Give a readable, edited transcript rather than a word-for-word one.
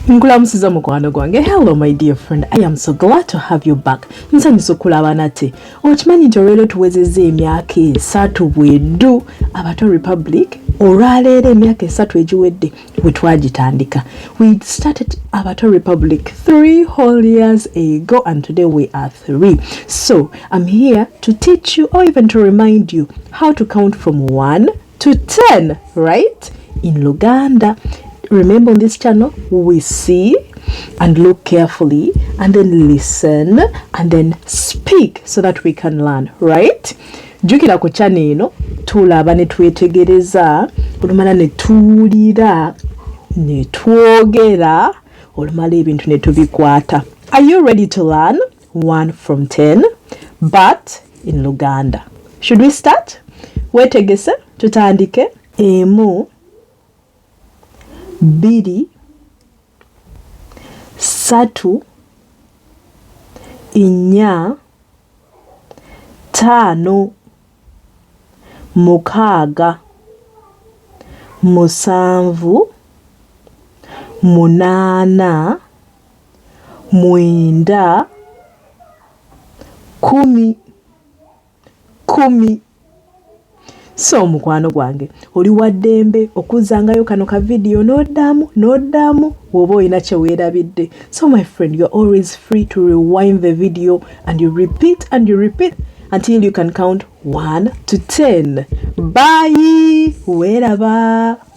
Nkulamusiza mukwano gwange. Hello my dear friend, I am so glad to have you back. Nsanyusa okulaba nate. Okimanyi nti olwaleero tuwezezza emyaka 3 bweddu Abaato Republic. Olwaleero emyaka 3 egiwedde bwe twagitandika. We started Abaato Republic 3 whole years ago and today we are 3. So I'm here to teach you or even to remind you how to count from 1 to 10, right? In Luganda. Remember, on this channel we see and look carefully and then listen and then speak so that we can learn, right? Jukira ku channel eno tulaba ne twetegereza olumala ne tuwulira ne twogera olumala ebintu ne tubikwata. Are you ready to learn 1 from 10 but in Luganda? Should we start? Wetegese tutandike. Emu, bbiri, saatu, nyaa, taano, mukaaga, musaavu, munaana, mwenda, kuumi. So mukwano gwange oli waddembe okuzangayo kano ka video n'oddamu woba olina kye weerabidde. So my friend, you're always free to rewind the video and you repeat until you can count 1 to 10. Bye! Weeraba!